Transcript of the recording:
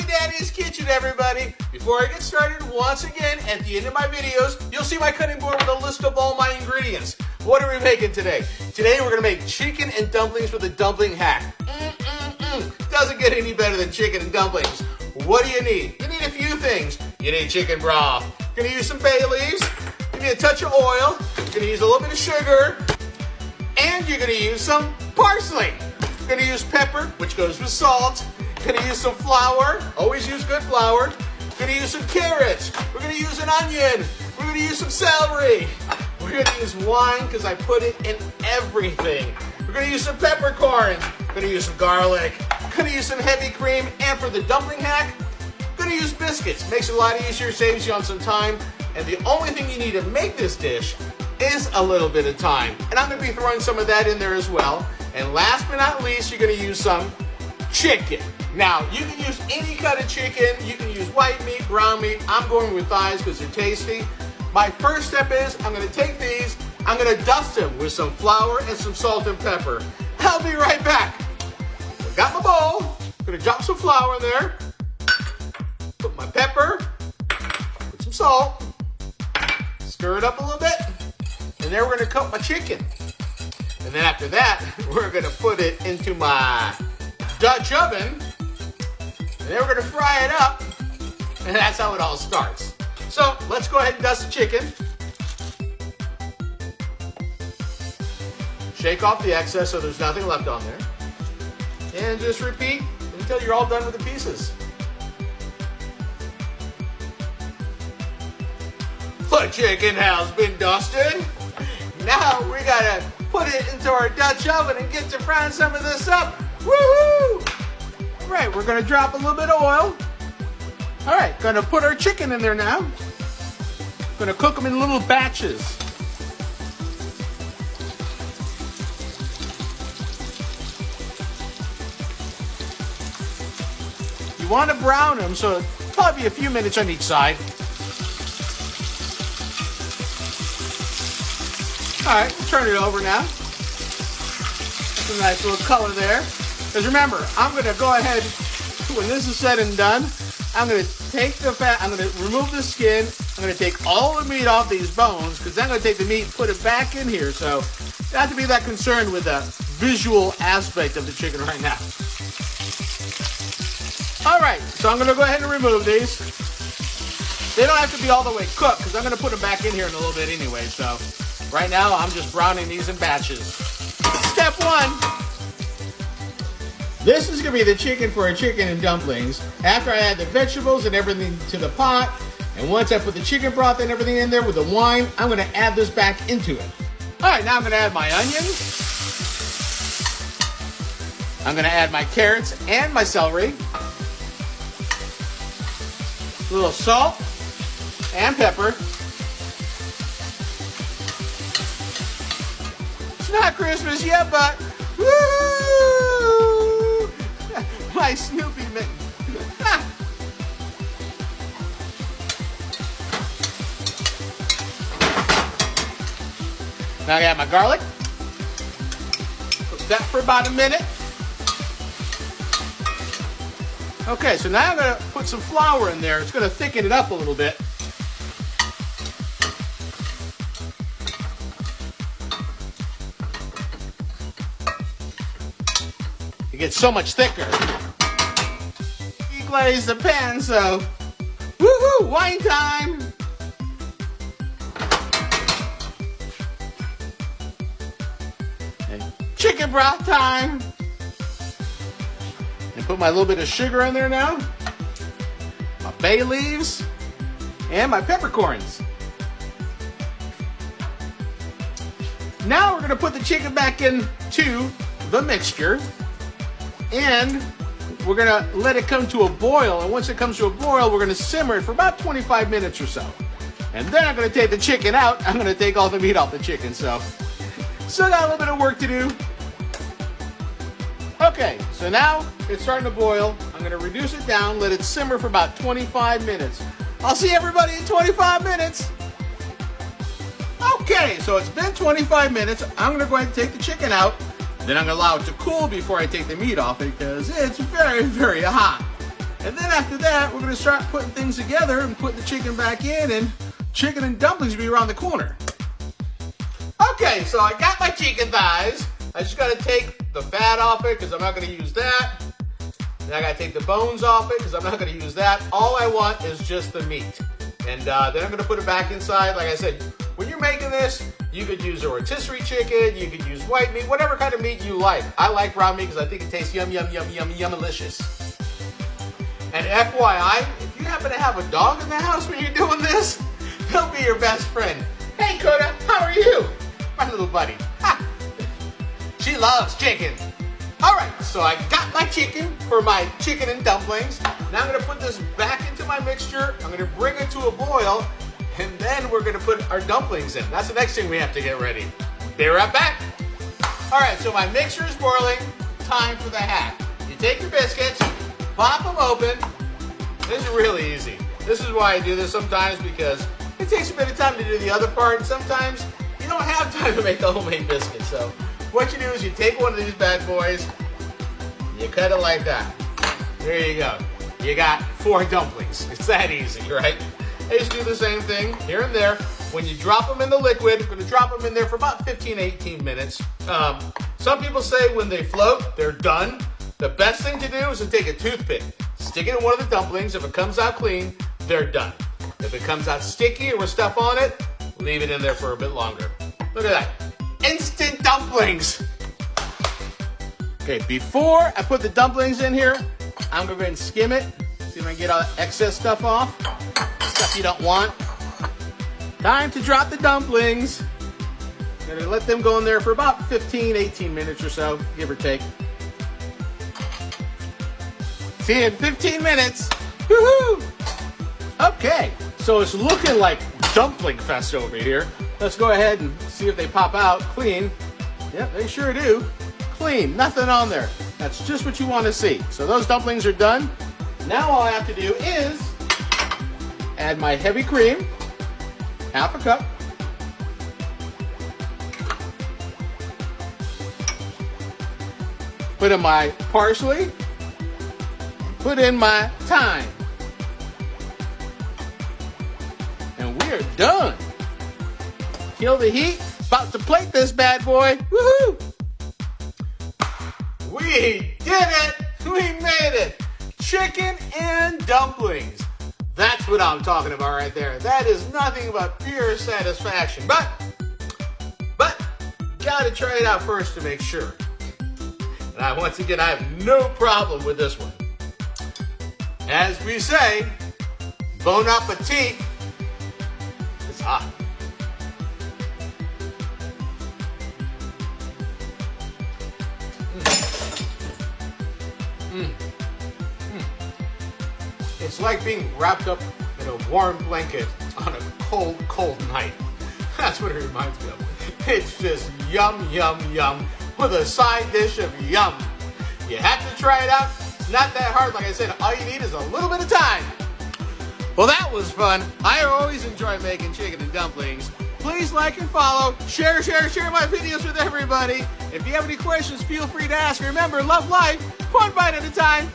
Daddy's Kitchen, everybody. Before I get started, once again, at the end of my videos, you'll see my cutting board with a list of all my ingredients. What are we making today? Today we're gonna make chicken and dumplings for the dumpling hack. Doesn't get any better than chicken and dumplings. What do you need? You need a few things. You need chicken broth. You're gonna use some bay leaves. You need a touch of oil. You're gonna use a little bit of sugar. And you're gonna use some parsley. You're gonna use pepper, which goes with salt. You're gonna use some flour. Always use good flour. We're gonna use some carrots. We're gonna use an onion. We're gonna use some celery. We're gonna use wine because I put it in everything. We're gonna use some peppercorns. We're gonna use some garlic. We're gonna use some heavy cream. And for the dumpling hack, we're gonna use biscuits. Makes it a lot easier, saves you on some time. And the only thing you need to make this dish is a little bit of time. And I'm gonna be throwing some of that in there as well. And last but not least, you're gonna use some chicken. Now, you can use any kind of chicken. You can use white meat, brown meat. I'm going with thighs because they're tasty. My first step is I'm gonna take these, I'm gonna dust them with some flour and some salt and pepper. I'll be right back. I got my bowl. I'm gonna drop some flour in there. Put my pepper, put some salt, stir it up a little bit, and then we're gonna coat my chicken. And then after that, we're gonna put it into my Dutch oven, and then we're gonna fry it up, and that's how it all starts. So let's go ahead and dust the chicken. Shake off the excess so there's nothing left on there. And just repeat until you're all done with the pieces. The chicken has been dusted. Now we gotta put it into our Dutch oven and get to frying some of this up. Woohoo! All right, we're gonna drop a little bit of oil. All right, gonna put our chicken in there now. Gonna cook them in little batches. You wanna brown them, so it'll probably be a few minutes on each side. All right, we'll turn it over now. That's a nice little color there. Because remember, I'm gonna go ahead, when this is said and done, I'm gonna take the fat, I'm gonna remove the skin, I'm gonna take all the meat off these bones, because I'm gonna take the meat and put it back in here, so you don't have to be that concerned with the visual aspect of the chicken right now. All right, so I'm gonna go ahead and remove these. They don't have to be all the way cooked, because I'm gonna put them back in here in a little bit anyway, so right now I'm just browning these in batches. Step one. This is gonna be the chicken for our chicken and dumplings. After I add the vegetables and everything to the pot, and once I put the chicken broth and everything in there with the wine, I'm gonna add this back into it. All right, now I'm gonna add my onions. I'm gonna add my carrots and my celery. A little salt and pepper. It's not Christmas yet, but woo! My Snoopy mitten. Now I got my garlic. Cook that for about a minute. Okay, so now I'm gonna put some flour in there. It's gonna thicken it up a little bit. It gets so much thicker. Glaze the pan, so woohoo, wine time. And chicken broth time. And put my little bit of sugar in there now. My bay leaves and my peppercorns. Now we're gonna put the chicken back into the mixture. And we're gonna let it come to a boil, and once it comes to a boil, we're gonna simmer it for about 25 minutes or so. And then I'm gonna take the chicken out. I'm gonna take all the meat off the chicken, so still got a little bit of work to do. Okay, so now it's starting to boil. I'm gonna reduce it down, let it simmer for about 25 minutes. I'll see everybody in 25 minutes. Okay, so it's been 25 minutes. I'm gonna go ahead and take the chicken out. Then I'm gonna allow it to cool before I take the meat off because it's very, very hot. And then after that, we're gonna start putting things together and putting the chicken back in, and chicken and dumplings will be around the corner. Okay, so I got my chicken thighs. I just gotta take the fat off it because I'm not gonna use that. Then I gotta take the bones off it because I'm not gonna use that. All I want is just the meat. And then I'm gonna put it back inside. Like I said, when you're making this, you could use a rotisserie chicken, you could use white meat, whatever kind of meat you like. I like brown meat because I think it tastes yum, yum, yum, yum, yum-alicious. And FYI, if you happen to have a dog in the house when you're doing this, they'll be your best friend. Hey, Coda, how are you? My little buddy. Ha! She loves chicken. All right, so I got my chicken for my chicken and dumplings. Now I'm gonna put this back into my mixture. I'm gonna bring it to a boil, and then we're gonna put our dumplings in. That's the next thing we have to get ready. Be right back. All right, so my mixture is boiling. Time for the hack. You take your biscuits, pop them open. This is really easy. This is why I do this sometimes, because it takes a bit of time to do the other part. Sometimes you don't have time to make the homemade biscuits. So what you do is you take one of these bad boys, you cut it like that. There you go. You got 4 dumplings. It's that easy, right? I just do the same thing here and there. When you drop them in the liquid, I'm gonna drop them in there for about 15, 18 minutes. Some people say when they float, they're done. The best thing to do is to take a toothpick, stick it in one of the dumplings. If it comes out clean, they're done. If it comes out sticky or with stuff on it, leave it in there for a bit longer. Look at that. Instant dumplings. Okay, before I put the dumplings in here, I'm gonna go ahead and skim it. See if I can get all the excess stuff off. Stuff you don't want. Time to drop the dumplings. Gonna let them go in there for about 15, 18 minutes or so, give or take. See you in 15 minutes. Woohoo! Okay, so it's looking like dumpling fest over here. Let's go ahead and see if they pop out clean. Yep, they sure do. Clean, nothing on there. That's just what you want to see. So those dumplings are done. Now all I have to do is add my heavy cream, half a cup. Put in my parsley. Put in my thyme. And we're done. Kill the heat. About to plate this bad boy. Woohoo! We did it! We made it! Chicken and dumplings. That's what I'm talking about right there. That is nothing but pure satisfaction. But, gotta try it out first to make sure. And once again, I have no problem with this one. As we say, bon appetit. It's hot. It's like being wrapped up in a warm blanket on a cold, cold night. That's what it reminds me of. It's just yum, yum, yum with a side dish of yum. You have to try it out. It's not that hard. Like I said, all you need is a little bit of time. Well, that was fun. I always enjoy making chicken and dumplings. Please like and follow. Share my videos with everybody. If you have any questions, feel free to ask. Remember, love life, one bite at a time.